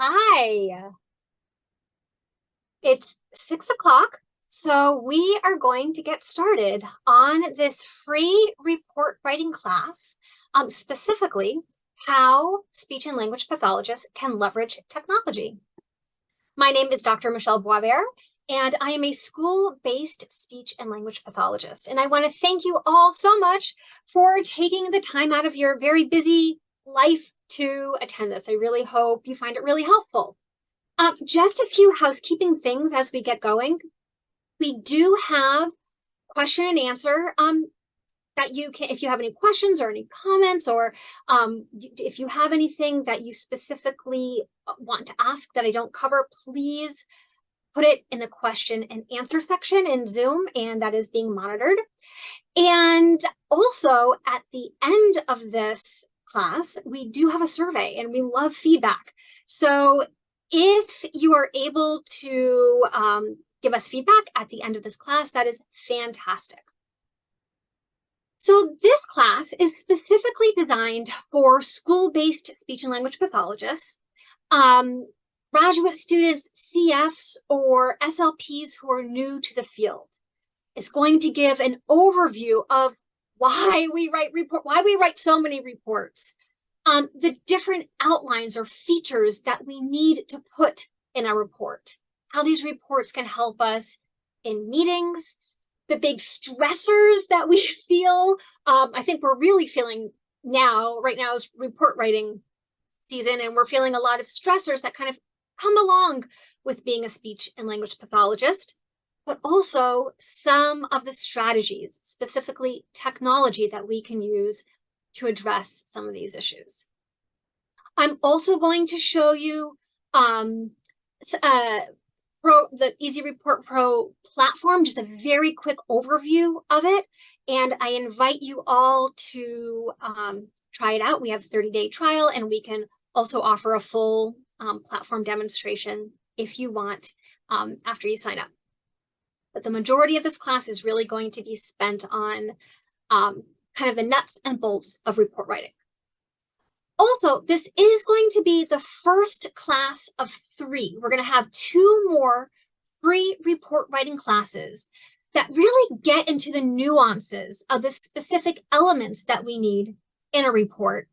Hi, it's 6 o'clock, so we are going to get started on this free report writing class, specifically how speech and language pathologists can leverage technology. My name is Dr. Michelle Boisvert, and I am a school-based speech and language pathologist. And I want to thank you all so much for taking the time out of your very busy life to attend this. I really hope you find it really helpful. Just a few housekeeping things as we get going. We do have question and answer that you can, if you have any questions or any comments, or if you have anything that you specifically want to ask that I don't cover, please put it in the question and answer section in Zoom, and that is being monitored. And also at the end of this class, we do have a survey and we love feedback. So if you are able to give us feedback at the end of this class, that is fantastic. So this class is specifically designed for school-based speech and language pathologists, graduate students, CFs, or SLPs who are new to the field. It's going to give an overview of why we write so many reports, the different outlines or features that we need to put in a report, how these reports can help us in meetings, the big stressors that we feel. I think we're really feeling right now is report writing season, and we're feeling a lot of stressors that kind of come along with being a speech and language pathologist, but also some of the strategies, specifically technology, that we can use to address some of these issues. I'm also going to show you the easyReportPRO platform, just a very quick overview of it. And I invite you all to try it out. We have a 30-day trial, and we can also offer a full platform demonstration if you want after you sign up. But the majority of this class is really going to be spent on kind of the nuts and bolts of report writing. Also, this is going to be the first class of 3. We're going to have 2 more free report writing classes that really get into the nuances of the specific elements that we need in a report.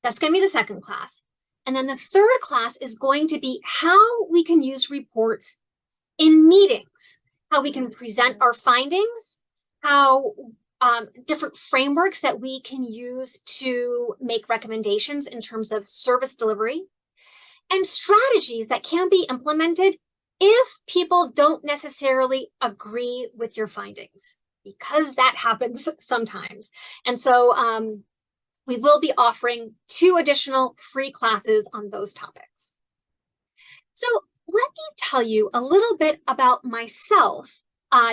That's going to be the second class. And then the third class is going to be how we can use reports in meetings, how we can present our findings, how different frameworks that we can use to make recommendations in terms of service delivery, and strategies that can be implemented if people don't necessarily agree with your findings, because that happens sometimes. And so we will be offering 2 additional free classes on those topics. So let me tell you a little bit about myself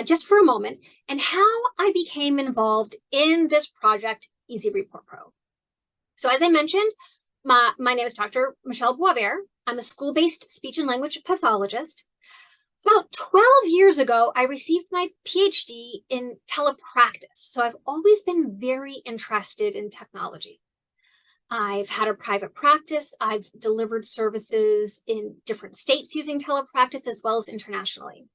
just for a moment, and how I became involved in this project, easyReportPRO. So as I mentioned, my name is Dr. Michelle Boisvert. I'm a school-based speech and language pathologist. About 12 years ago, I received my PhD in telepractice. So I've always been very interested in technology. I've had a private practice. I've delivered services in different states using telepractice, as well as internationally.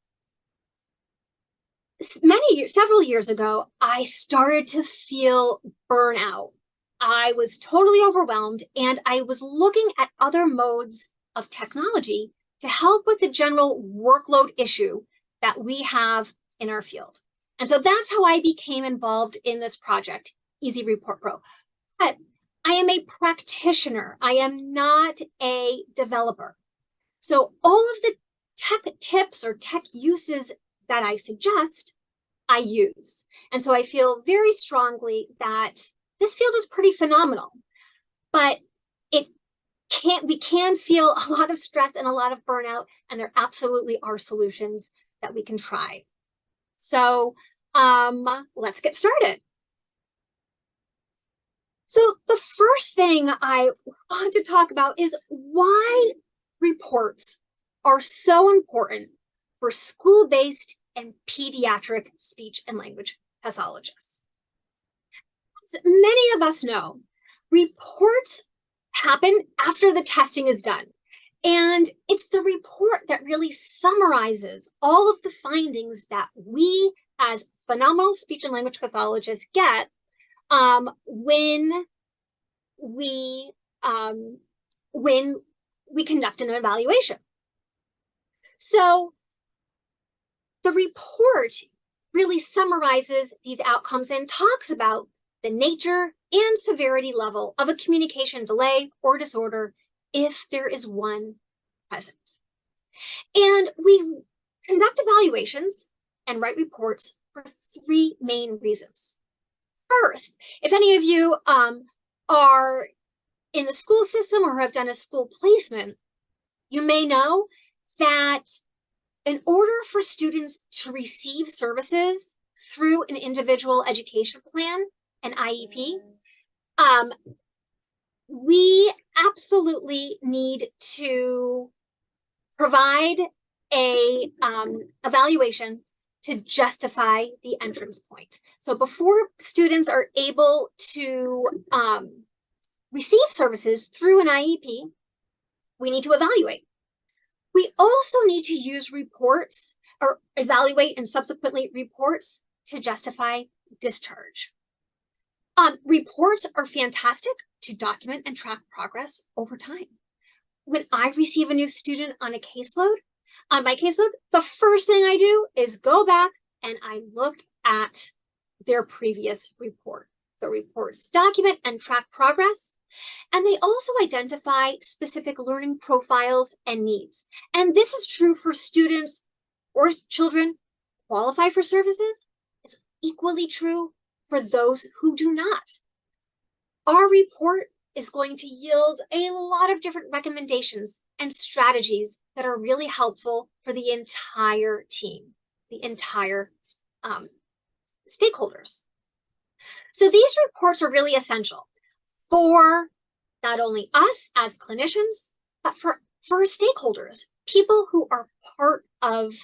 Several years ago, I started to feel burnout. I was totally overwhelmed, and I was looking at other modes of technology to help with the general workload issue that we have in our field. And so that's how I became involved in this project, easyReportPRO. But I am a practitioner. I am not a developer. So all of the tech tips or tech uses that I suggest, I use. And so I feel very strongly that this field is pretty phenomenal, but we can feel a lot of stress and a lot of burnout, and there absolutely are solutions that we can try. So let's get started. So the first thing I want to talk about is why reports are so important for school-based and pediatric speech and language pathologists. As many of us know, reports happen after the testing is done. And it's the report that really summarizes all of the findings that we as phenomenal speech and language pathologists get when we conduct an evaluation. So the report really summarizes these outcomes and talks about the nature and severity level of a communication delay or disorder if there is one present. And we conduct evaluations and write reports for three main reasons. First, if any of you are in the school system or have done a school placement, you may know that in order for students to receive services through an individual education plan, an IEP, we absolutely need to provide a evaluation to justify the entrance point. So before students are able to receive services through an IEP, we need to evaluate. We also need to use reports or evaluate and subsequently reports to justify discharge. Reports are fantastic to document and track progress over time. When I receive a new student on my caseload, the first thing I do is go back and I look at their previous report. The reports document and track progress, and they also identify specific learning profiles and needs. And this is true for students or children qualify for services. It's equally true for those who do not. Our report is going to yield a lot of different recommendations and strategies that are really helpful for the entire team, the entire stakeholders. So these reports are really essential for not only us as clinicians, but for stakeholders, people who are part of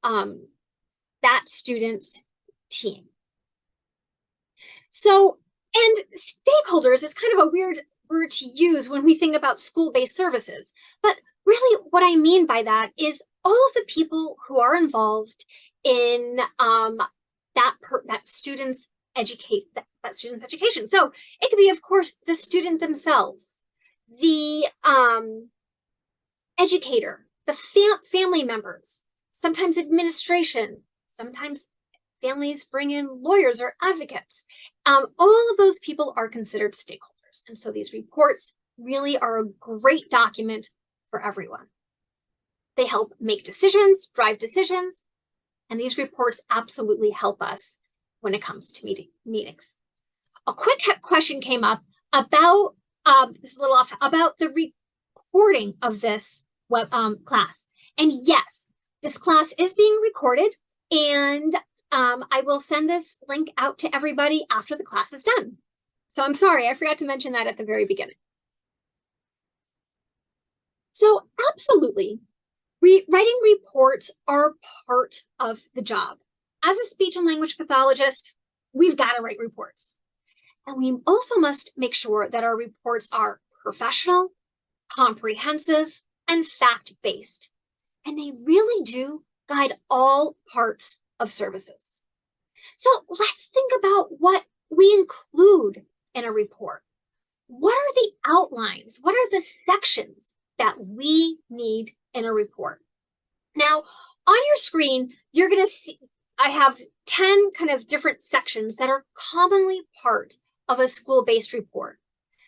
that student's team. So, and stakeholders is kind of a weird word to use when we think about school-based services. But really what I mean by that is all of the people who are involved in that student's education. So it could be, of course, the student themselves, the educator, the family members, sometimes administration, sometimes families bring in lawyers or advocates. All of those people are considered stakeholders. And so these reports really are a great document for everyone. They help make decisions, drive decisions, and these reports absolutely help us when it comes to meetings. A quick question came up about, this is a little off, about the recording of this class. And yes, this class is being recorded, and I will send this link out to everybody after the class is done. So I'm sorry, I forgot to mention that at the very beginning. So absolutely, writing reports are part of the job. As a speech and language pathologist, we've got to write reports. And we also must make sure that our reports are professional, comprehensive, and fact-based. And they really do guide all parts of services. So let's think about what we include in a report. What are the outlines? What are the sections that we need in a report? Now, on your screen, you're going to see, I have 10 kind of different sections that are commonly part of a school-based report.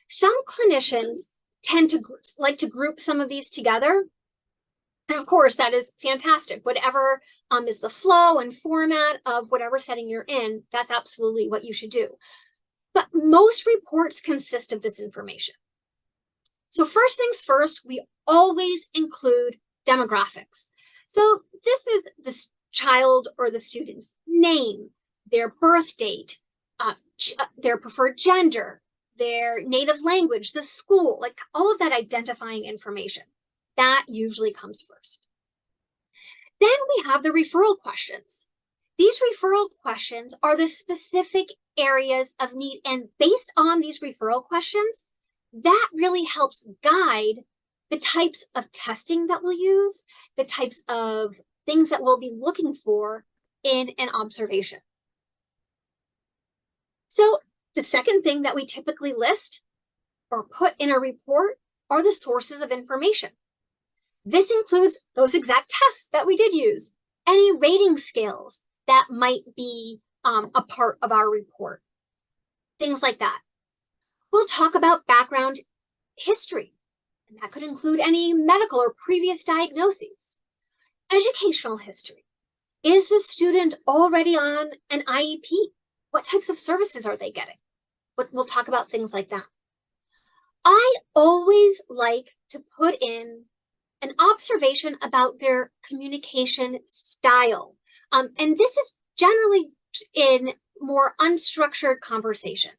Some clinicians tend to like to group some of these together. And of course, that is fantastic. Whatever is the flow and format of whatever setting you're in, that's absolutely what you should do. But most reports consist of this information. So first things first, we always include demographics. So this is the child or the student's name, their birth date, their preferred gender, their native language, the school, like all of that identifying information. That usually comes first. Then we have the referral questions. These referral questions are the specific areas of need, and based on these referral questions, that really helps guide the types of testing that we'll use, the types of things that we'll be looking for in an observation. So the second thing that we typically list or put in a report are the sources of information. This includes those exact tests that we did use, any rating scales that might be a part of our report, things like that. We'll talk about background history, and that could include any medical or previous diagnoses. Educational history. Is the student already on an IEP? What types of services are they getting? We'll talk about things like that. I always like to put in an observation about their communication style. And this is generally in more unstructured conversation.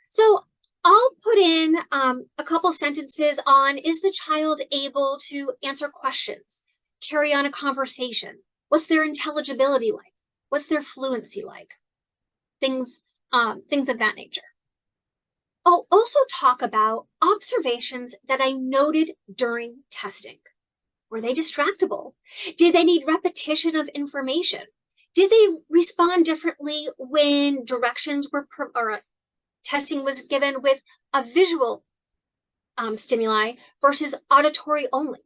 So I'll put in a couple sentences on, is the child able to answer questions, carry on a conversation? What's their intelligibility like? What's their fluency like? Things of that nature. I'll also talk about observations that I noted during testing. Were they distractible? Did they need repetition of information? Did they respond differently when directions were or testing was given with a visual stimuli versus auditory only?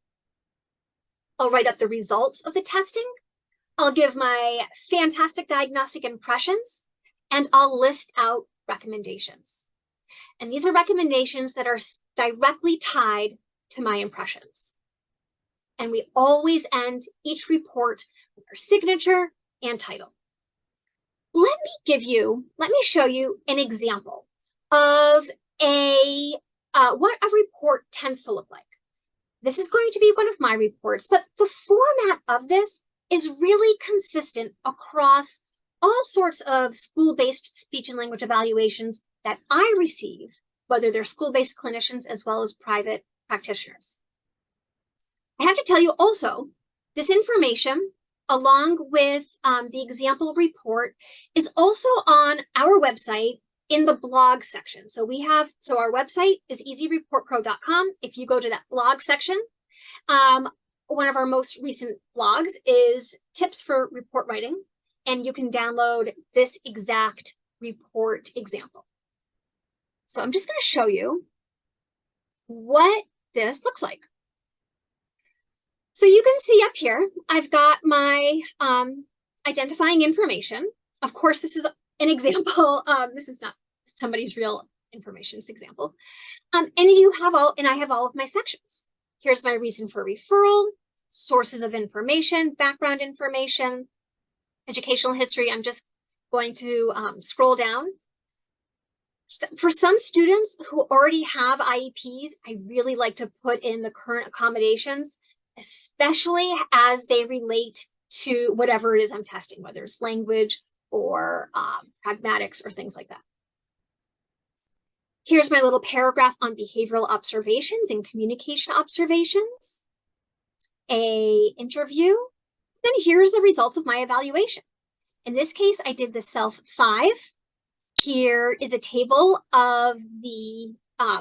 I'll write up the results of the testing. I'll give my fantastic diagnostic impressions, and I'll list out recommendations. And these are recommendations that are directly tied to my impressions. And we always end each report with our signature and title. Let me show you an example of what a report tends to look like. This is going to be one of my reports, but the format of this is really consistent across all sorts of school-based speech and language evaluations that I receive, whether they're school-based clinicians as well as private practitioners. I have to tell you also, this information, along with the example report, is also on our website in the blog section. So our website is easyReportPRO.com. If you go to that blog section, one of our most recent blogs is tips for report writing, and you can download this exact report example. So I'm just going to show you what this looks like. So you can see up here, I've got my identifying information. Of course, this is an example. This is not somebody's real information, it's examples. And I have all of my sections. Here's my reason for referral, sources of information, background information, educational history. I'm just going to scroll down. For some students who already have IEPs, I really like to put in the current accommodations, especially as they relate to whatever it is I'm testing, whether it's language or pragmatics or things like that. Here's my little paragraph on behavioral observations and communication observations, an interview, then here's the results of my evaluation. In this case, I did the self-5. Here is a table of the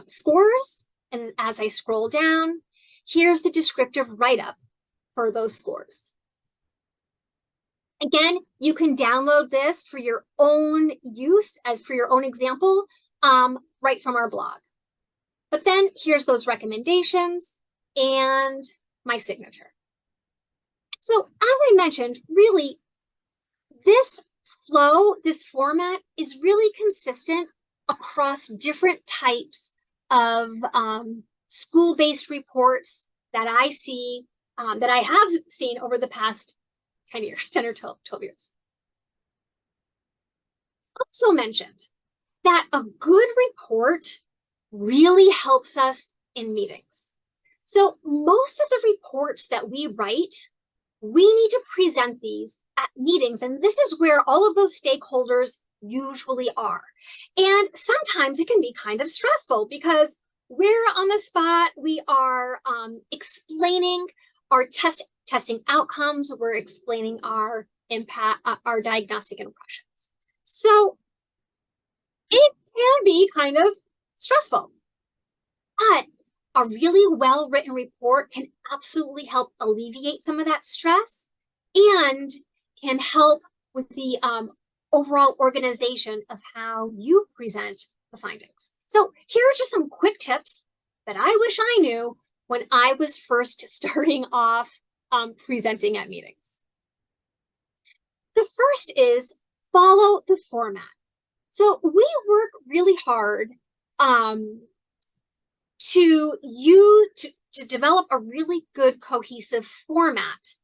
scores, and as I scroll down, here's the descriptive write-up for those scores. Again, you can download this for your own use, as for your own example, right from our blog. But then here's those recommendations and my signature. So as I mentioned, really, this format is really consistent across different types of school-based reports that I see, that I have seen over the past 10 or 12 years. Also mentioned that a good report really helps us in meetings. So most of the reports that we write, we need to present these at meetings, and this is where all of those stakeholders usually are. And sometimes it can be kind of stressful because we're on the spot, we are explaining our testing outcomes, we're explaining our impact, our diagnostic impressions. So it can be kind of stressful. But a really well-written report can absolutely help alleviate some of that stress and can help with the overall organization of how you present the findings. So here are just some quick tips that I wish I knew when I was first starting off presenting at meetings. The first is follow the format. So we work really hard to develop a really good cohesive format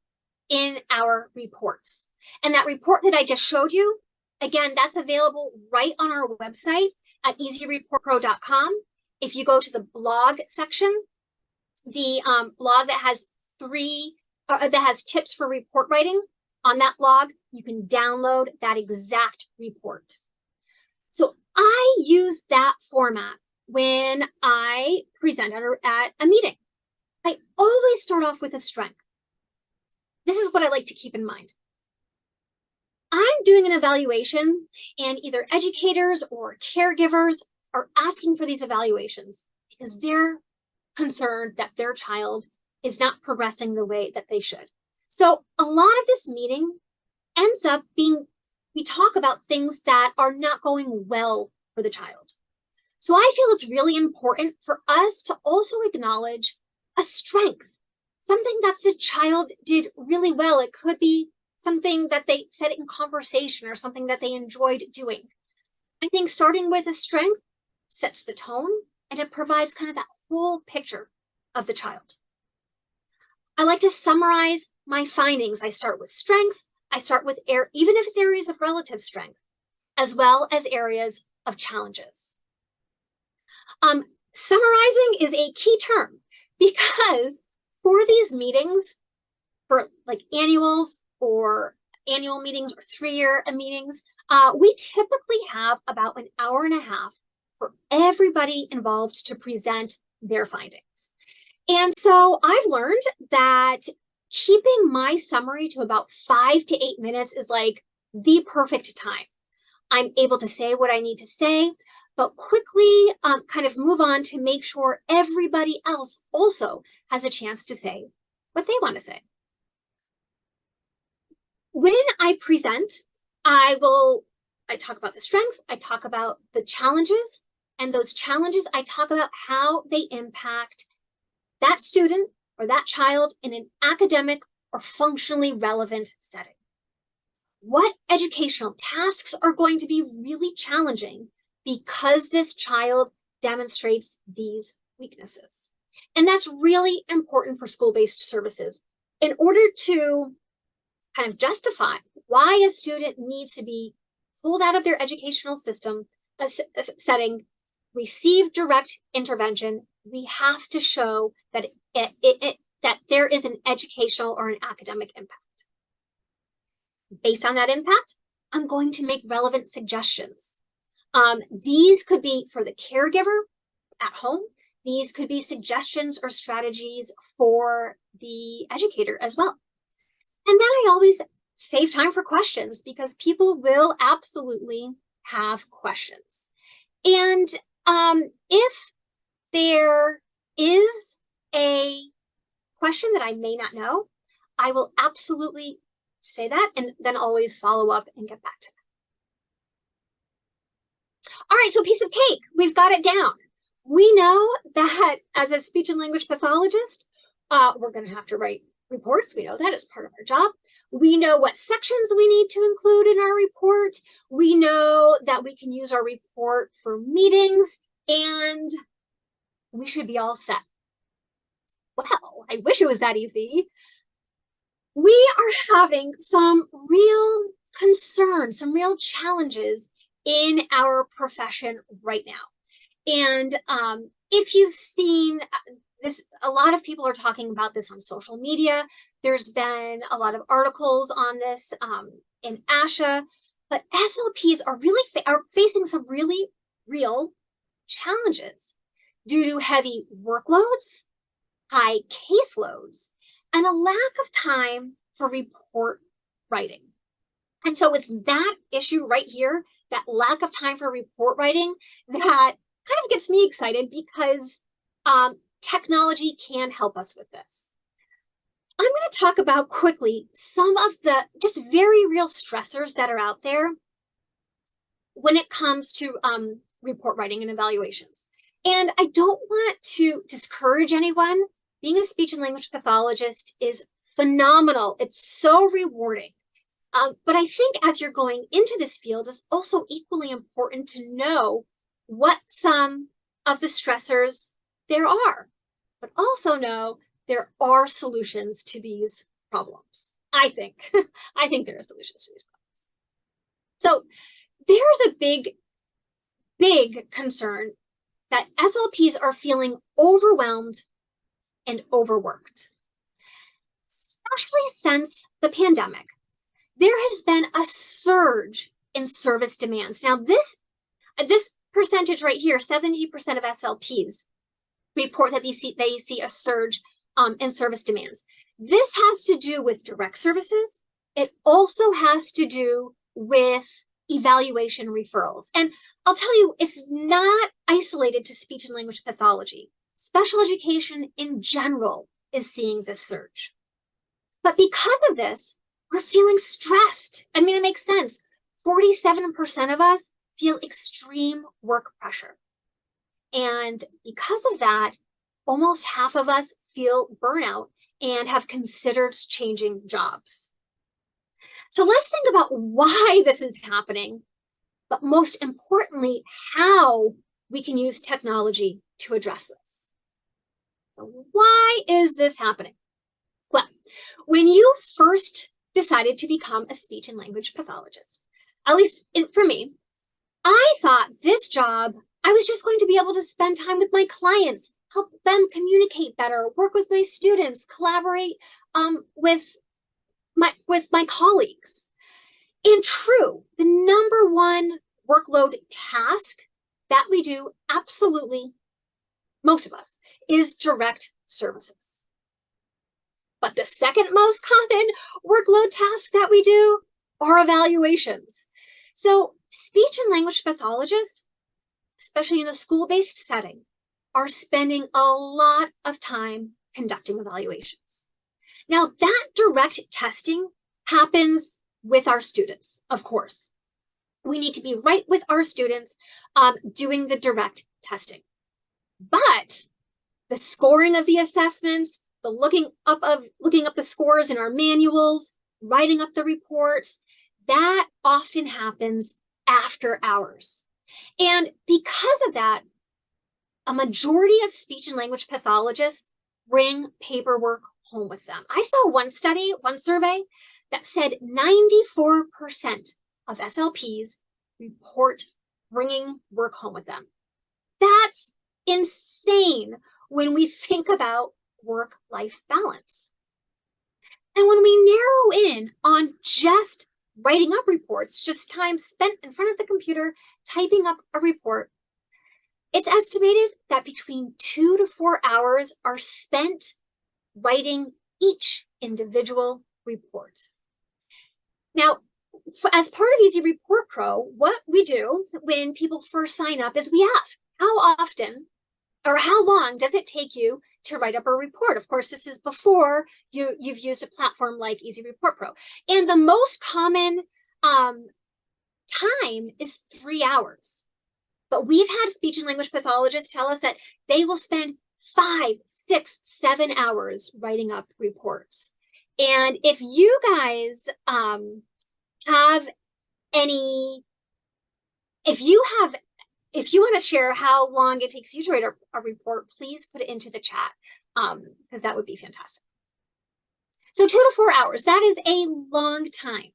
in our reports. And that report that I just showed you, again, that's available right on our website at easyReportPRO.com. If you go to the blog section, the blog that has tips for report writing, on that blog, you can download that exact report. So I use that format when I present at a meeting. I always start off with a strength. This is what I like to keep in mind. I'm doing an evaluation, and either educators or caregivers are asking for these evaluations because they're concerned that their child is not progressing the way that they should. So a lot of this meeting ends up being, we talk about things that are not going well for the child. So I feel it's really important for us to also acknowledge a strength, something that the child did really well. It could be something that they said in conversation or something that they enjoyed doing. I think starting with a strength sets the tone, and it provides kind of that whole picture of the child. I like to summarize my findings. I start with strengths. I start with even if it's areas of relative strength, as well as areas of challenges. Summarizing is a key term because for these meetings, for like annuals or annual meetings or 3-year meetings, we typically have about an hour and a half for everybody involved to present their findings. And so I've learned that keeping my summary to about 5 to 8 minutes is like the perfect time. I'm able to say what I need to say, but quickly kind of move on to make sure everybody else also has a chance to say what they want to say. When I present, I talk about the strengths, I talk about the challenges, and those challenges, I talk about how they impact that student or that child in an academic or functionally relevant setting. What educational tasks are going to be really challenging because this child demonstrates these weaknesses? And that's really important for school-based services. In order to kind of justify why a student needs to be pulled out of their educational system setting, receive direct intervention, we have to show that that there is an educational or an academic impact. Based on that impact, I'm going to make relevant suggestions. These could be for the caregiver at home. These could be suggestions or strategies for the educator as well. And then I always save time for questions because people will absolutely have questions. And if there is a question that I may not know, I will absolutely say that and then always follow up and get back to them. All right, so piece of cake, we've got it down. We know that as a speech and language pathologist, we're going to have to write reports. We know that as part of our job. We know what sections we need to include in our report. We know that we can use our report for meetings, and we should be all set. Well, I wish it was that easy. We are having some real concerns, some real challenges in our profession right now. And if you've seen this, a lot of people are talking about this on social media. There's been a lot of articles on this in ASHA, but SLPs are really facing some really real challenges due to heavy workloads, high caseloads, and a lack of time for report writing. And so it's that issue right here, that lack of time for report writing, that kind of gets me excited because technology can help us with this. I'm going to talk about quickly some of the just very real stressors that are out there when it comes to report writing and evaluations. And I don't want to discourage anyone. Being a speech and language pathologist is phenomenal. It's so rewarding. But I think as you're going into this field, it's also equally important to know what some of the stressors there are, but also know there are solutions to these problems. I think there are solutions to these problems. So there's a big concern that SLPs are feeling overwhelmed and overworked, especially since the pandemic. There has been a surge in service demands. Now, this percentage right here, 70% of SLPs report that they see a surge in service demands. This has to do with direct services. It also has to do with evaluation referrals. And I'll tell you, it's not isolated to speech and language pathology. Special education in general is seeing this surge. But because of this, we're feeling stressed. I mean, it makes sense. 47% of us feel extreme work pressure. And because of that, almost half of us feel burnout and have considered changing jobs. So let's think about why this is happening, but most importantly, how we can use technology to address this. So why is this happening? Well, when you first decided to become a speech and language pathologist, at least for me, I thought this job, I was just going to be able to spend time with my clients, help them communicate better, work with my students, collaborate with my colleagues. And true, the number one workload task that we do, absolutely, most of us, is direct services. But the second most common workload task that we do are evaluations. So speech and language pathologists, especially in the school-based setting, are spending a lot of time conducting evaluations. Now, that direct testing happens with our students, of course. We need to be right with our students doing the direct testing. But the scoring of the assessments, the looking up the scores in our manuals, writing up the reports, that often happens after hours. And because of that, a majority of speech and language pathologists bring paperwork home with them. I saw one survey that said 94% of SLPs report bringing work home with them. That's insane when we think about work-life balance. And when we narrow in on just writing up reports, just time spent in front of the computer typing up a report, it's estimated that between 2 to 4 hours are spent writing each individual report. Now, as part of easyReportPRO, what we do when people first sign up is we ask, how often or how long does it take you to write up a report? Of course, this is before you've used a platform like easyReportPRO. And the most common time is 3 hours. But we've had speech and language pathologists tell us that they will spend 5, 6, 7 hours writing up reports. And if you guys have any, if you want to share how long it takes you to write a report, please put it into the chat because that would be fantastic. So 2 to 4 hours, that is a long time.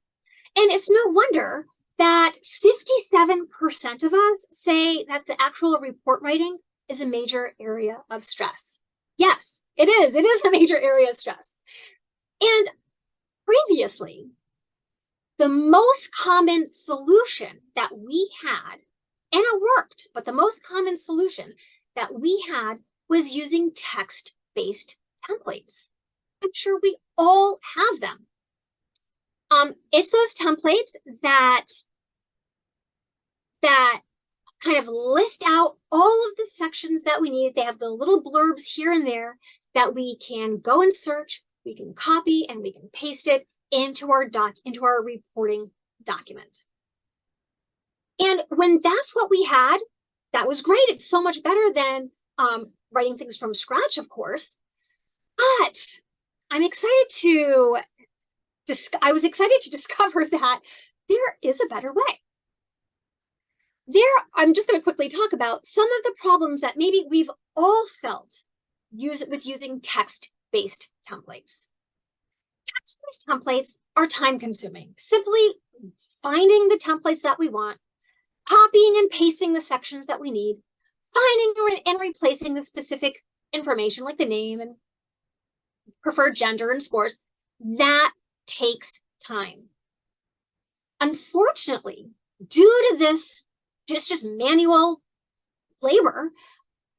And it's no wonder that 57% of us say that the actual report writing is a major area of stress. Yes, it is. It is a major area of stress. And previously, the most common solution that we had, and it worked, but the most common solution that we had was using text-based templates. I'm sure we all have them. It's those templates that kind of list out all of the sections that we need. They have the little blurbs here and there that we can go and search, we can copy, and we can paste it into our reporting document. And when that's what we had, that was great. It's so much better than writing things from scratch, of course. But I was excited to discover that there is a better way. I'm just going to quickly talk about some of the problems that maybe we've all felt with using text-based templates. Text-based templates are time-consuming. Simply finding the templates that we want, copying and pasting the sections that we need, finding and replacing the specific information like the name and preferred gender and scores, that takes time. Unfortunately, due to this just manual labor,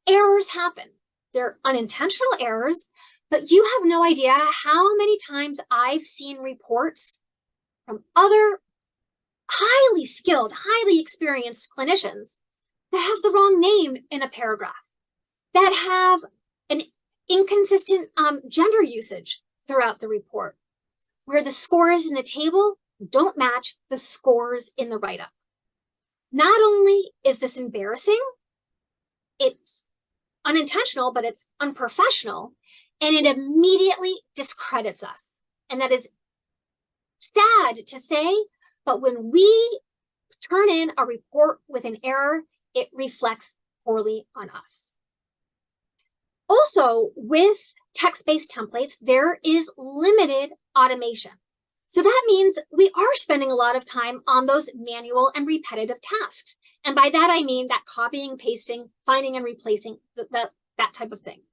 errors happen. They're unintentional errors, but you have no idea how many times I've seen reports from other highly skilled, highly experienced clinicians that have the wrong name in a paragraph, that have an inconsistent gender usage throughout the report, where the scores in the table don't match the scores in the write-up. Not only is this embarrassing, it's unintentional, but it's unprofessional, and it immediately discredits us. And that is sad to say, but when we turn in a report with an error, it reflects poorly on us. Also, with text-based templates, there is limited automation. So that means we are spending a lot of time on those manual and repetitive tasks. And by that, I mean that copying, pasting, finding and replacing, that type of thing.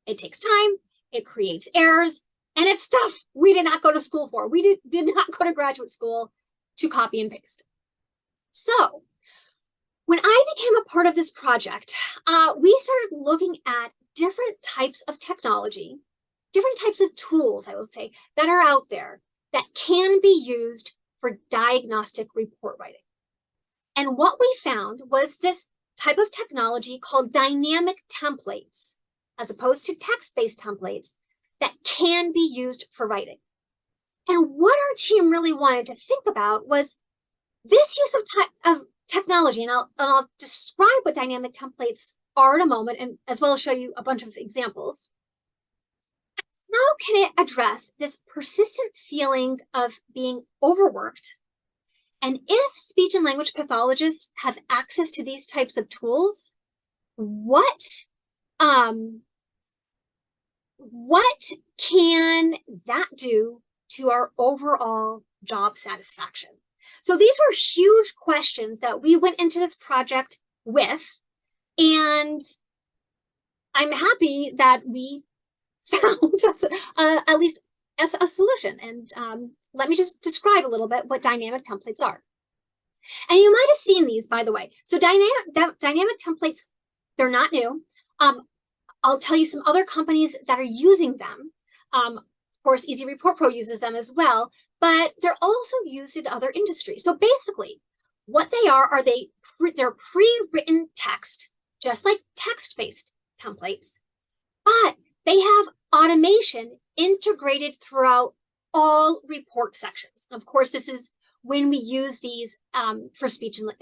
It takes time, it creates errors, and it's stuff we did not go to school for. We did not go to graduate school to copy and paste. So when I became a part of this project, we started looking at different types of technology, different types of tools, I will say, that are out there that can be used for diagnostic report writing. And what we found was this type of technology called dynamic templates, as opposed to text-based templates, that can be used for writing. And what our team really wanted to think about was this use of technology, and I'll describe what dynamic templates are in a moment, and as well as show you a bunch of examples. How can it address this persistent feeling of being overworked? And if speech and language pathologists have access to these types of tools, what can that do to our overall job satisfaction? So these were huge questions that we went into this project with, and I'm happy that we found at least as a solution. And let me just describe a little bit what dynamic templates are. And you might have seen these, by the way. So dynamic templates, they're not new. I'll tell you some other companies that are using them. Of course, easyReportPRO uses them as well, but they're also used in other industries. So basically, what they are they're pre-written text, just like text-based templates, but they have automation integrated throughout all report sections. Of course, this is when we use these for speech and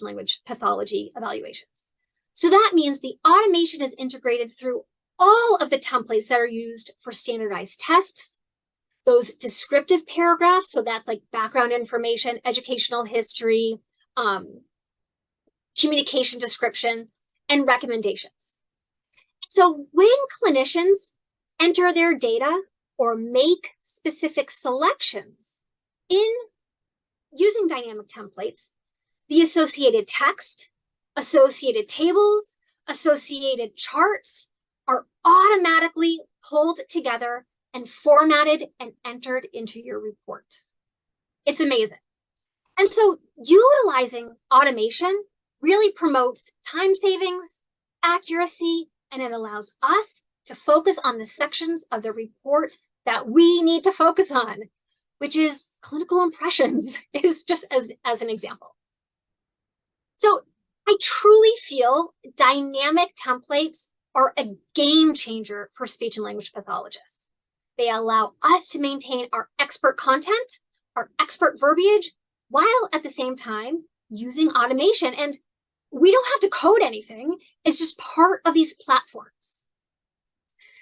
language pathology evaluations. So that means the automation is integrated through all of the templates that are used for standardized tests, those descriptive paragraphs, so that's like background information, educational history, communication description, and recommendations. So when clinicians enter their data or make specific selections in using dynamic templates, the associated text, associated tables, associated charts are automatically pulled together and formatted and entered into your report. It's amazing. And so utilizing automation really promotes time savings, accuracy, and it allows us to focus on the sections of the report that we need to focus on, which is clinical impressions, is just as an example. So I truly feel dynamic templates are a game changer for speech and language pathologists. They allow us to maintain our expert content, our expert verbiage, while at the same time using automation. And we don't have to code anything. It's just part of these platforms.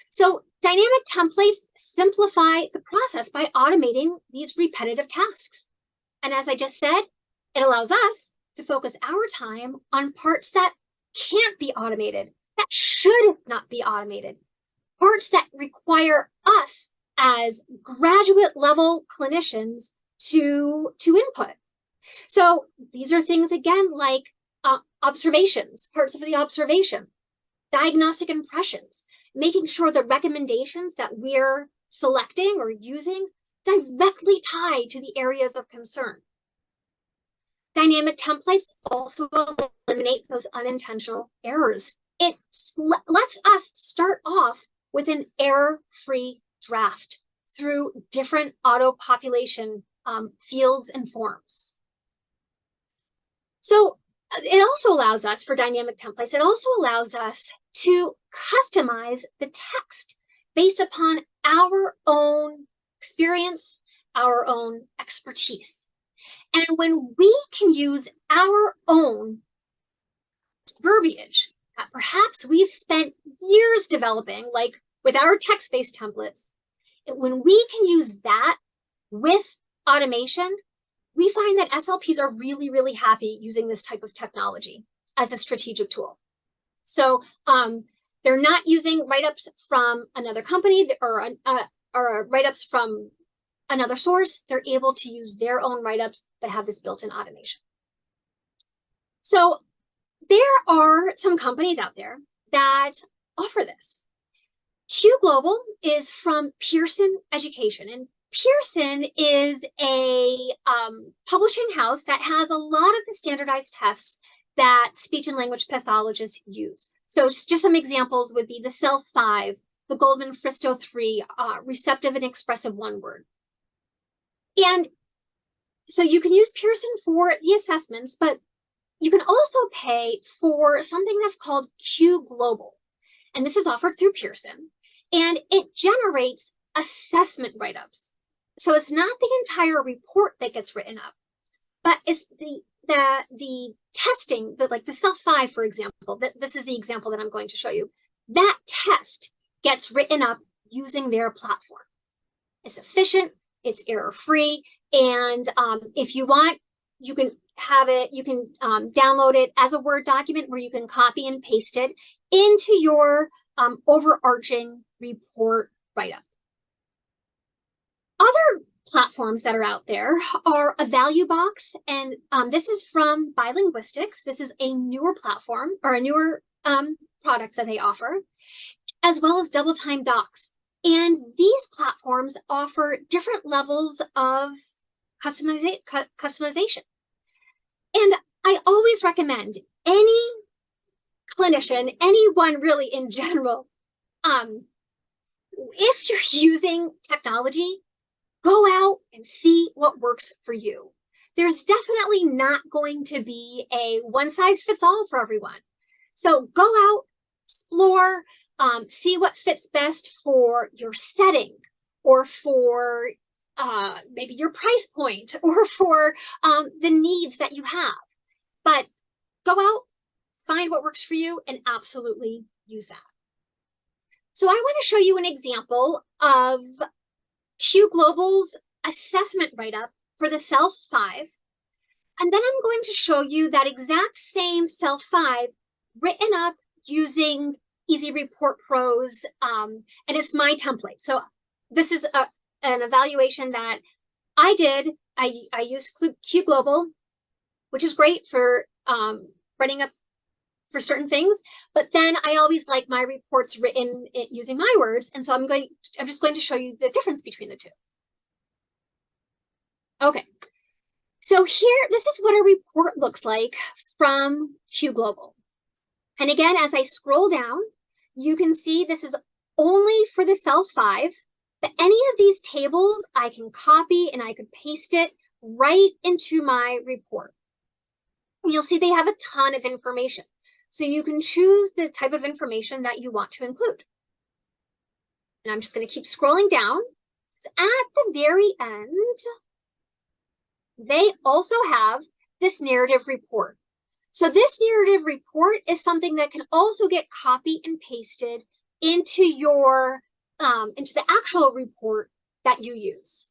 So dynamic templates simplify the process by automating these repetitive tasks. And as I just said, it allows us to focus our time on parts that can't be automated, that should not be automated, parts that require us as graduate level clinicians to input. So these are things, again, like observations, parts of the observation, diagnostic impressions, making sure the recommendations that we're selecting or using directly tie to the areas of concern. Dynamic templates also eliminate those unintentional errors. It lets us start off with an error-free draft through different auto-population fields and forms. So it also allows us, for dynamic templates, it also allows us to customize the text based upon our own experience, our own expertise. And when we can use our own verbiage that perhaps we've spent years developing, like with our text-based templates, when we can use that with automation, we find that SLPs are really, really happy using this type of technology as a strategic tool. So they're not using write-ups from another company or write-ups from another source. They're able to use their own write-ups but have this built-in automation. So there are some companies out there that offer this. Q Global is from Pearson Education, and Pearson is a publishing house that has a lot of the standardized tests that speech and language pathologists use. So just some examples would be the CEL-5, the Goldman-Fristow 3, receptive and expressive one word. And so you can use Pearson for the assessments, but you can also pay for something that's called Q Global. And this is offered through Pearson, and it generates assessment write-ups. So it's not the entire report that gets written up, but it's the testing, like the CEL-5, for example, this is the example that I'm going to show you. That test gets written up using their platform. It's efficient, it's error-free, and if you want, you can have it, you can download it as a Word document where you can copy and paste it into your overarching report write-up. Other platforms that are out there are a value box, and this is from Bilinguistics. This is a newer platform or a newer product that they offer, as well as Double Time Docs. And these platforms offer different levels of customization. And I always recommend any clinician, anyone really in general, if you're using technology, go out and see what works for you. There's definitely not going to be a one-size-fits-all for everyone. So go out, explore, see what fits best for your setting, or for maybe your price point, or for the needs that you have. But go out, find what works for you, and absolutely use that. So I want to show you an example of Q Global's assessment write-up for the CEL-5. And then I'm going to show you that exact same CEL-5 written up using easyReportPRO's, and it's my template. So this is an evaluation that I did. I used Q Global, which is great for writing up for certain things, but then I always like my reports written using my words, and so I'm just going to show you the difference between the two. Okay, so here, this is what a report looks like from Q Global. And again, as I scroll down, you can see this is only for the CEL-5, but any of these tables I can copy and I could paste it right into my report. you'll see they have a ton of information. So you can choose the type of information that you want to include. And I'm just going to keep scrolling down. So at the very end, they also have this narrative report. So this narrative report is something that can also get copied and pasted into your into the actual report that you use.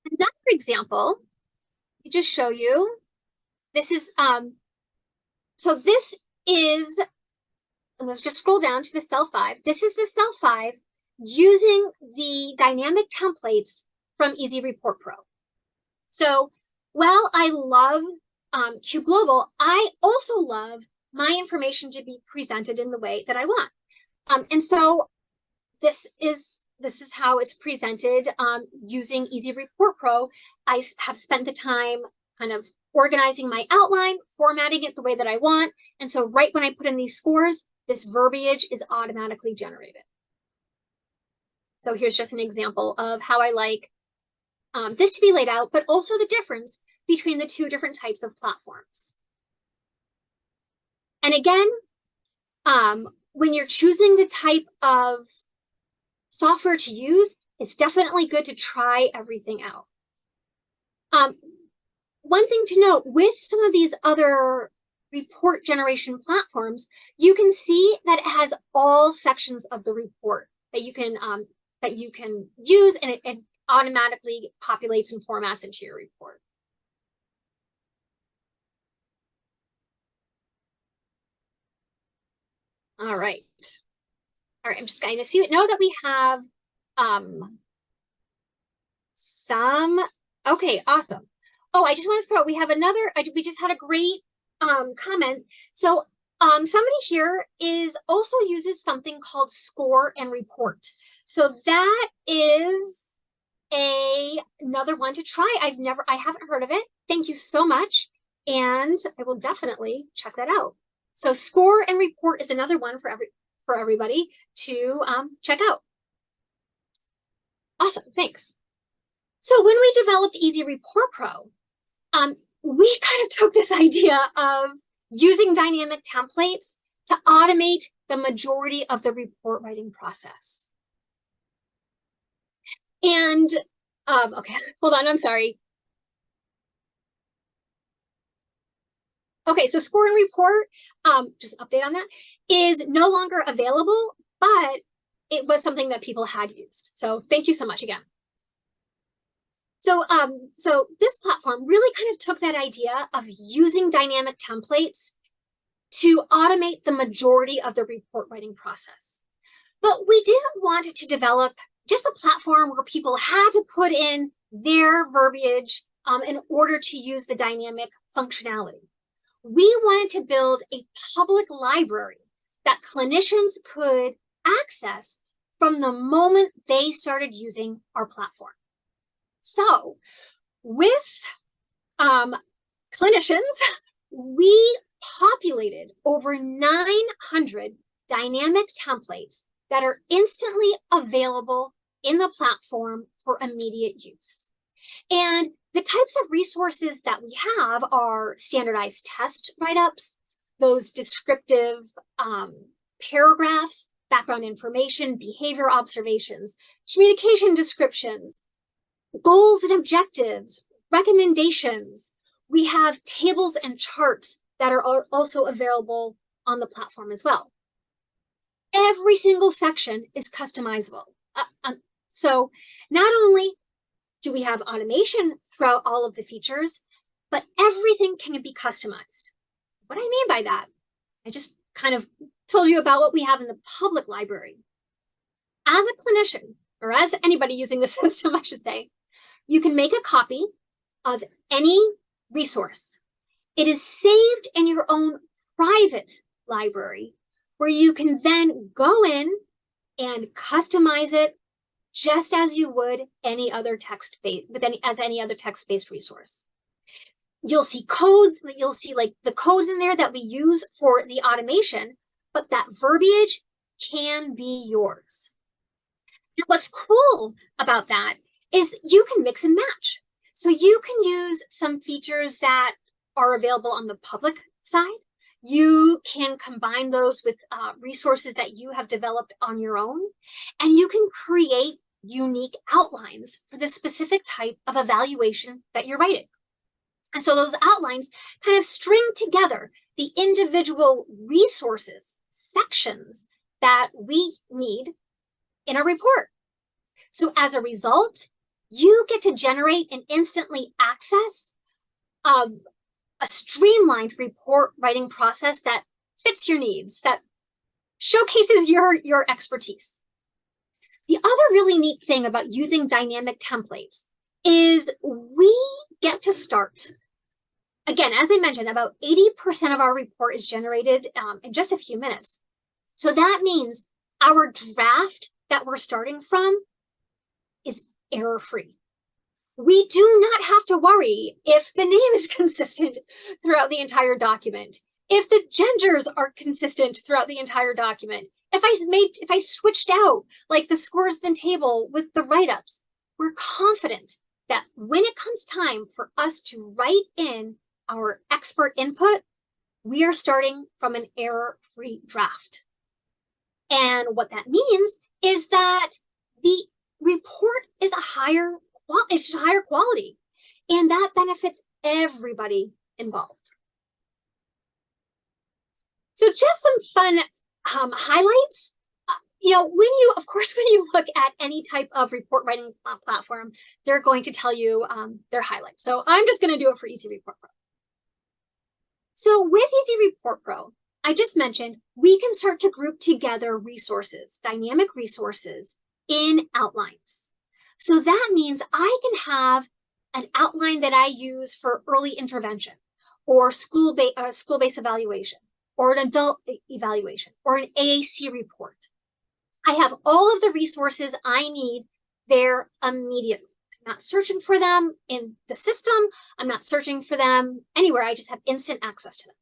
Another example, I just show you. This is so this is, let's just scroll down to the cell 5. This is the cell 5 using the dynamic templates from easyReportPRO. So while I love Q Global, I also love my information to be presented in the way that I want. And so this is how it's presented using easyReportPRO. I have spent the time kind of organizing my outline, formatting it the way that I want. And so right when I put in these scores, this verbiage is automatically generated. So here's just an example of how I like this to be laid out, but also the difference between the two different types of platforms. And again, when you're choosing the type of software to use, it's definitely good to try everything out. One thing to note, with some of these other report generation platforms, you can see that it has all sections of the report that you can use, and it automatically populates and formats into your report. All right. All right, I'm just going to see, know that we have some, okay, awesome. Oh, I just want to throw, we have another, we just had a great comment. So somebody here also uses something called Score and Report. So that is another one to try. I haven't heard of it. Thank you so much. And I will definitely check that out. So Score and Report is another one for everybody to check out. Awesome, thanks. So when we developed easyReportPRO, we kind of took this idea of using dynamic templates to automate the majority of the report writing process. And, okay, hold on, I'm sorry. Okay, so Score and Report, just an update on that, is no longer available, but it was something that people had used. So thank you so much again. So, so this platform really kind of took that idea of using dynamic templates to automate the majority of the report writing process. But we didn't want it to develop just a platform where people had to put in their verbiage in order to use the dynamic functionality. We wanted to build a public library that clinicians could access from the moment they started using our platform. So with clinicians, we populated over 900 dynamic templates that are instantly available in the platform for immediate use. And the types of resources that we have are standardized test write-ups, those descriptive paragraphs, background information, behavior observations, communication descriptions, goals and objectives, recommendations. We have tables and charts that are also available on the platform as well. Every single section is customizable. So not only do we have automation throughout all of the features, but everything can be customized. What I mean by that, I just kind of told you about what we have in the public library. As a clinician, or as anybody using the system, I should say, you can make a copy of any resource. It is saved in your own private library, where you can then go in and customize it just as you would any other text-based, as any other text-based resource. You'll see codes, you'll see like the codes in there that we use for the automation, but that verbiage can be yours. And what's cool about that is you can mix and match. So you can use some features that are available on the public side. You can combine those with resources that you have developed on your own, and you can create unique outlines for the specific type of evaluation that you're writing. And so those outlines kind of string together the individual resources, sections that we need in a report. So as a result, you get to generate and instantly access a streamlined report writing process that fits your needs, that showcases your expertise. The other really neat thing about using dynamic templates is we get to start. Again, as I mentioned, about 80% of our report is generated in just a few minutes. So that means our draft that we're starting from is error-free. We do not have to worry if the name is consistent throughout the entire document, if the genders are consistent throughout the entire document, if I switched out like the scores in the table with the write-ups. We're confident that when it comes time for us to write in our expert input, we are starting from an error-free draft. And what that means is that the report is higher quality, and that benefits everybody involved. So just some fun highlights. When you look at any type of report writing platform, they're going to tell you their highlights. So I'm just going to do it for easyReportPRO. So with easyReportPRO, I just mentioned we can start to group together resources, dynamic resources in outlines. So that means I can have an outline that I use for early intervention or school-based evaluation or an adult evaluation or an AAC report. I have all of the resources I need there immediately. I'm not searching for them in the system. I'm not searching for them anywhere. I just have instant access to them.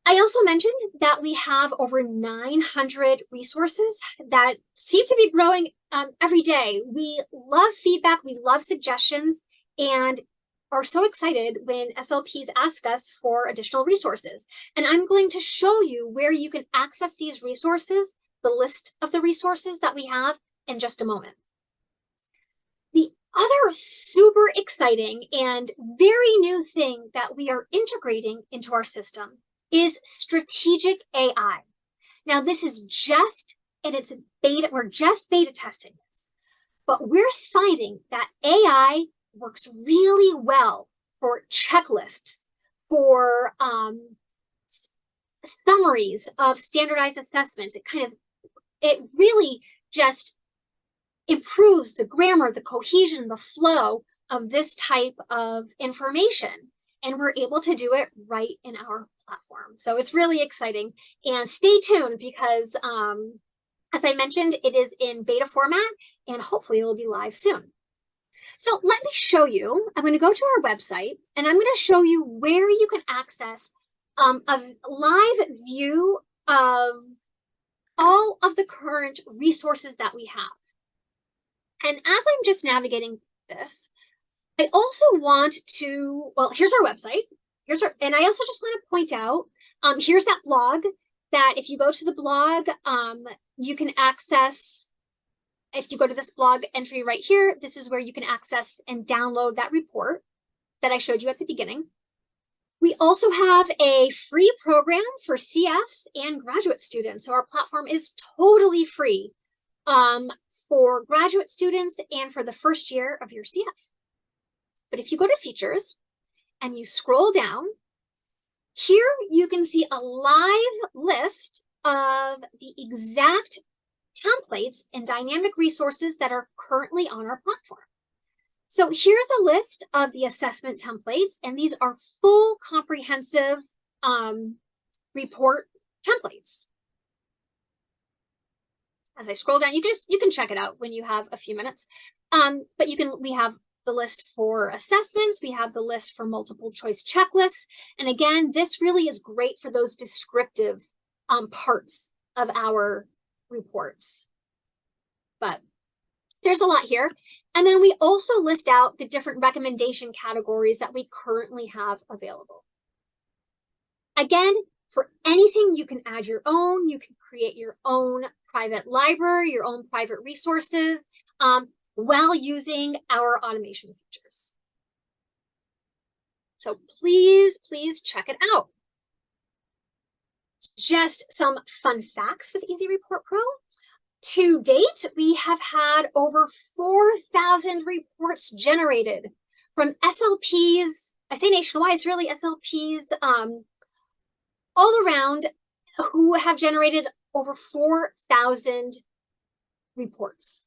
I also mentioned that we have over 900 resources that seem to be growing every day. We love feedback, we love suggestions, and are so excited when SLPs ask us for additional resources. And I'm going to show you where you can access these resources, the list of the resources that we have, in just a moment. The other super exciting and very new thing that we are integrating into our system is strategic AI. Now, this is we're just beta testing this, but we're finding that AI works really well for checklists, for summaries of standardized assessments. It really just improves the grammar, the cohesion, the flow of this type of information. And we're able to do it right in our platform. So it's really exciting. And stay tuned because, as I mentioned, it is in beta format and hopefully it will be live soon. So let me show you. I'm going to go to our website and I'm going to show you where you can access a live view of all of the current resources that we have. And as I'm just navigating this, I also want to, here's our website. And I also just want to point out, here's that blog that if you go to the blog, you can access, if you go to this blog entry right here, this is where you can access and download that report that I showed you at the beginning. We also have a free program for CFs and graduate students. So our platform is totally free for graduate students and for the first year of your CF. But if you go to features and you scroll down, here you can see a live list of the exact templates and dynamic resources that are currently on our platform. So here's a list of the assessment templates, and these are full comprehensive report templates. As I scroll down, you can check it out when you have a few minutes. But we have the list for assessments, we have the list for multiple choice checklists. And again, this really is great for those descriptive parts of our reports. But there's a lot here. And then we also list out the different recommendation categories that we currently have available. Again, for anything, you can add your own, you can create your own private library, your own private resources, while using our automation features. So please, please check it out. Just some fun facts with easyReportPRO. To date, we have had over 4,000 reports generated from SLPs. I say nationwide, it's really SLPs all around who have generated over 4,000 reports.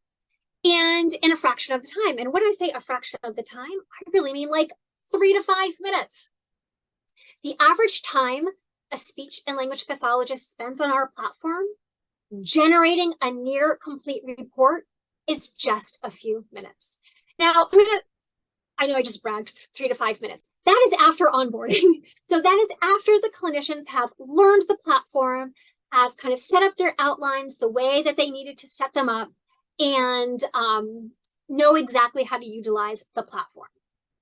And in a fraction of the time. And when I say a fraction of the time, I really mean like 3 to 5 minutes. The average time a speech and language pathologist spends on our platform generating a near complete report is just a few minutes. Now, I know I just bragged 3 to 5 minutes. That is after onboarding. So that is after the clinicians have learned the platform, have kind of set up their outlines the way that they needed to set them up, and know exactly how to utilize the platform.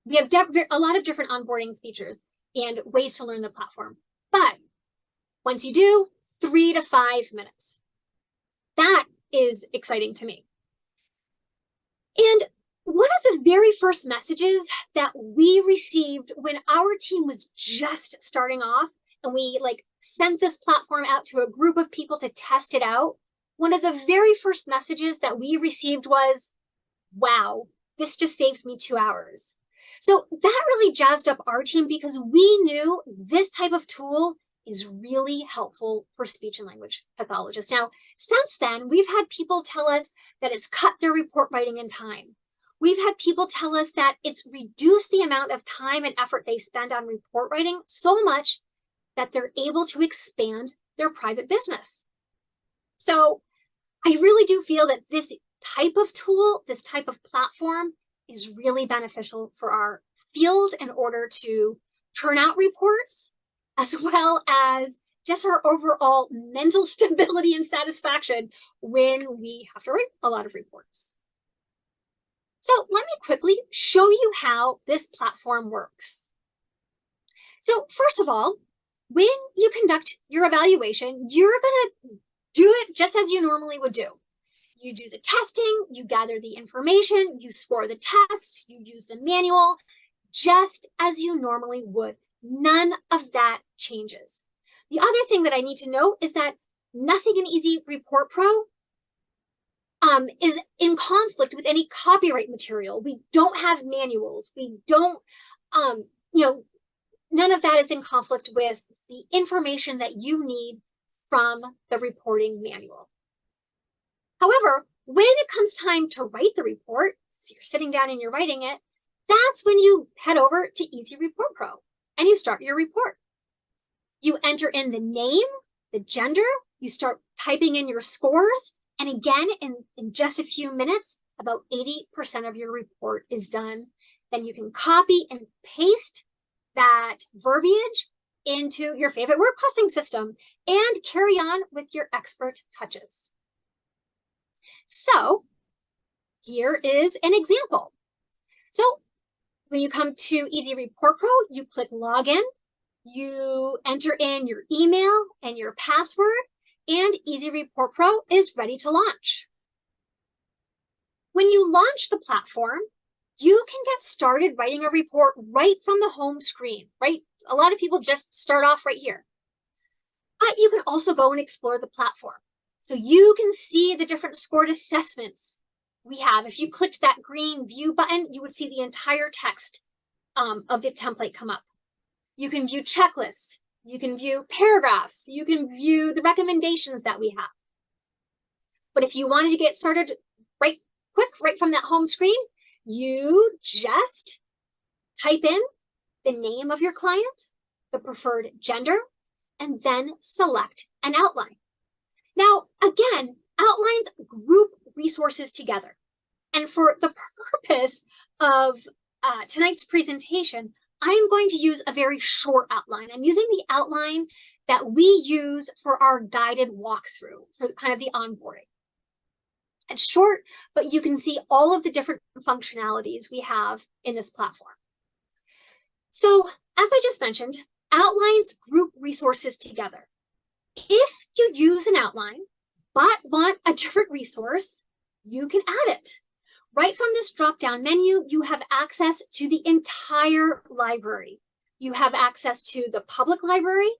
We have a lot of different onboarding features and ways to learn the platform. But once you do, 3 to 5 minutes. That is exciting to me. And one of the very first messages that we received when our team was just starting off and we sent this platform out to a group of people to test it out, one of the very first messages that we received was, wow, this just saved me 2 hours. So that really jazzed up our team because we knew this type of tool is really helpful for speech and language pathologists. Now, since then, we've had people tell us that it's cut their report writing in time. We've had people tell us that it's reduced the amount of time and effort they spend on report writing so much that they're able to expand their private business. So I really do feel that this type of tool, this type of platform is really beneficial for our field in order to turn out reports, as well as just our overall mental stability and satisfaction when we have to write a lot of reports. So let me quickly show you how this platform works. So first of all, when you conduct your evaluation, you're going to do it just as you normally would do. You do the testing, you gather the information, you score the tests, you use the manual, just as you normally would. None of that changes. The other thing that I need to note is that nothing in easyReportPRO is in conflict with any copyright material. We don't have manuals. We don't, none of that is in conflict with the information that you need from the reporting manual. However, when it comes time to write the report, so you're sitting down and you're writing it, that's when you head over to easyReportPRO and you start your report. You enter in the name, the gender, you start typing in your scores, and again, in just a few minutes, about 80% of your report is done. Then you can copy and paste that verbiage into your favorite word processing system and carry on with your expert touches. So here is an example. So when you come to easyReportPRO, you click login, you enter in your email and your password, and easyReportPRO is ready to launch. When you launch the platform, you can get started writing a report right from the home screen, right? A lot of people just start off right here. But you can also go and explore the platform. So you can see the different scored assessments we have. If you clicked that green view button, you would see the entire text of the template come up. You can view checklists. You can view paragraphs. You can view the recommendations that we have. But if you wanted to get started right from that home screen, you just type in the name of your client, the preferred gender, and then select an outline. Now, again, outlines group resources together. And for the purpose of tonight's presentation, I'm going to use a very short outline. I'm using the outline that we use for our guided walkthrough for kind of the onboarding. It's short, but you can see all of the different functionalities we have in this platform. So, as I just mentioned, outlines group resources together. If you use an outline, but want a different resource, you can add it. Right from this drop-down menu, you have access to the entire library. You have access to the public library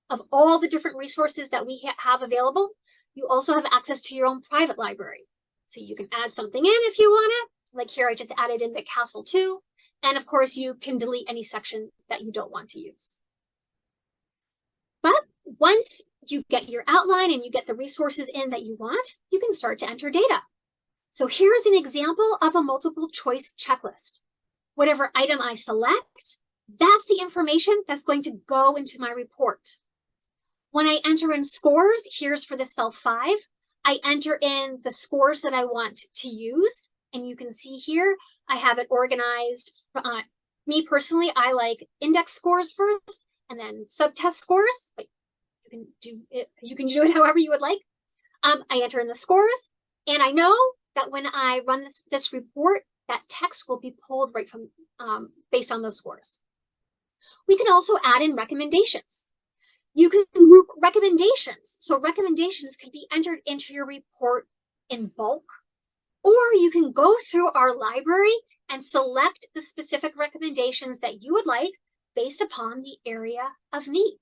of all the different resources that we have available. You also have access to your own private library. So you can add something in if you want it. Like here, I just added in the Castle 2. And of course, you can delete any section that you don't want to use. But once you get your outline and you get the resources in that you want, you can start to enter data. So here's an example of a multiple choice checklist. Whatever item I select, that's the information that's going to go into my report. When I enter in scores, here's for the cell 5, I enter in the scores that I want to use. And you can see here, I have it organized. Me personally, I like index scores first and then subtest scores. But you can do it however you would like. I enter in the scores, and I know that when I run this report, that text will be pulled right from based on those scores. We can also add in recommendations. You can group recommendations. So recommendations can be entered into your report in bulk, or you can go through our library and select the specific recommendations that you would like based upon the area of need.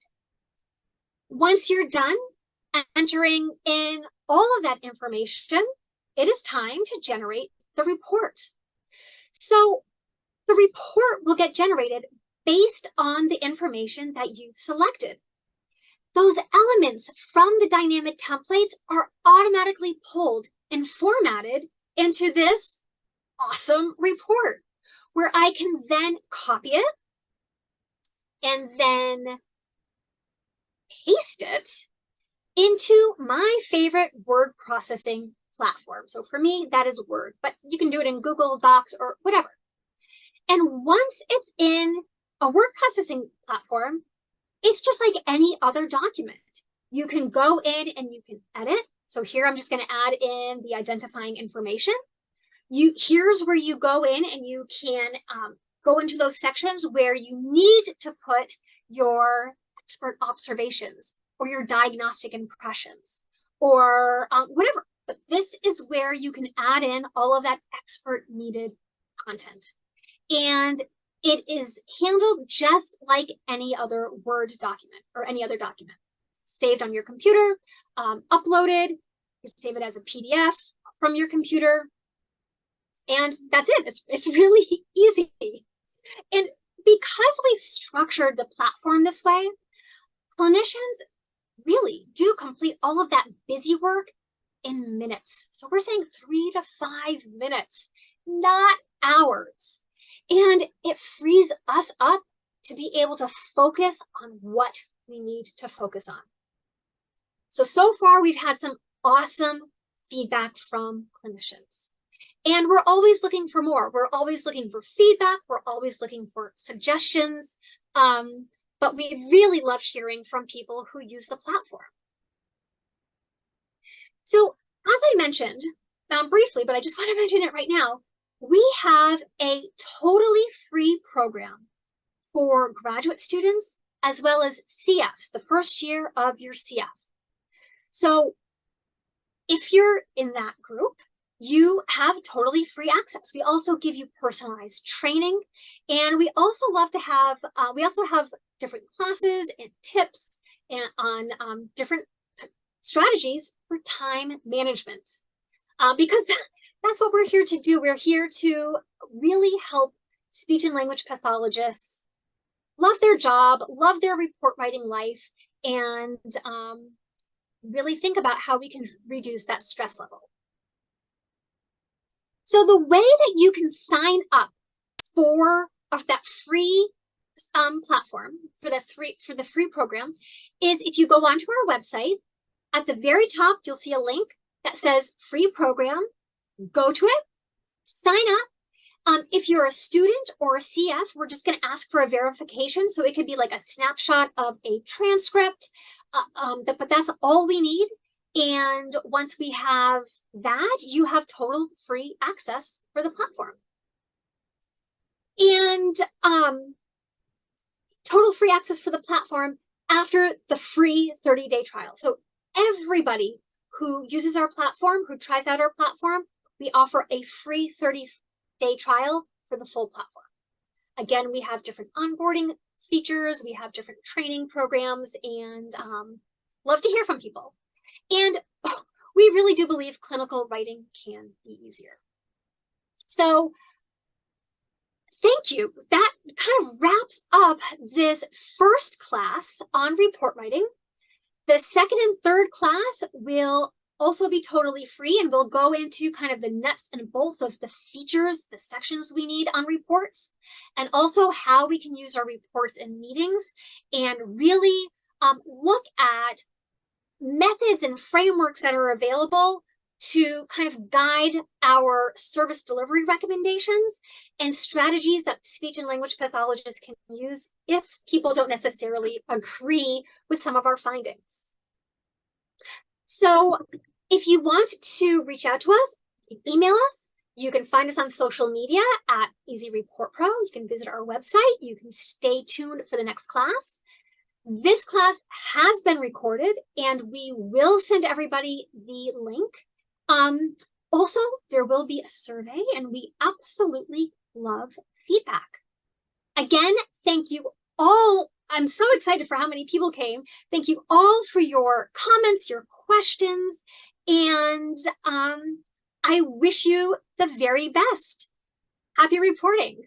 Once you're done entering in all of that information, it is time to generate the report. So the report will get generated based on the information that you've selected. Those elements from the dynamic templates are automatically pulled and formatted into this awesome report, where I can then copy it and then paste it into my favorite word processing platform. So for me, that is Word, but you can do it in Google Docs or whatever. And once it's in a word processing platform, it's just like any other document. You can go in and you can edit. So here I'm just going to add in the identifying information. Here's where you go in and you can go into those sections where you need to put your expert observations or your diagnostic impressions or whatever. But this is where you can add in all of that expert needed content. And it is handled just like any other Word document or any other document. Saved on your computer, uploaded, you save it as a PDF from your computer, and that's it. It's really easy. And because we've structured the platform this way, clinicians really do complete all of that busy work in minutes. So we're saying 3 to 5 minutes, not hours. And it frees us up to be able to focus on what we need to focus on. So far, we've had some awesome feedback from clinicians. And we're always looking for more. We're always looking for feedback. We're always looking for suggestions. But we really love hearing from people who use the platform. So as I mentioned briefly, but I just want to mention it right now, we have a totally free program for graduate students as well as CFs, the first year of your CF. So if you're in that group, you have totally free access. We also give you personalized training, and we also love to have, we also have different classes and tips and on different strategies for time management, because that's what we're here to do. We're here to really help speech and language pathologists love their job, love their report writing life, and really think about how we can reduce that stress level. So the way that you can sign up for that free platform, for the free program, is if you go onto our website, at the very top, you'll see a link that says free program. Go to it, sign up. If you're a student or a CF, we're just going to ask for a verification. So it could be like a snapshot of a transcript, but that's all we need. And once we have that, you have total free access for the platform. And total free access for the platform after the free 30-day trial. So everybody who uses our platform, who tries out our platform, we offer a free 30-day trial for the full platform. Again, we have different onboarding features, we have different training programs, and love to hear from people. And we really do believe clinical writing can be easier. So thank you. That kind of wraps up this first class on report writing. The second and third class will also be totally free, and we'll go into kind of the nuts and bolts of the features, the sections we need on reports, and also how we can use our reports in meetings and really look at methods and frameworks that are available to kind of guide our service delivery recommendations and strategies that speech and language pathologists can use if people don't necessarily agree with some of our findings. So if you want to reach out to us, you can email us. You can find us on social media at easyReportPRO. You can visit our website. You can stay tuned for the next class. This class has been recorded, and we will send everybody the link. Also, there will be a survey, and we absolutely love feedback. Again, thank you all. I'm so excited for how many people came. Thank you all for your comments, your questions, and I wish you the very best. Happy reporting.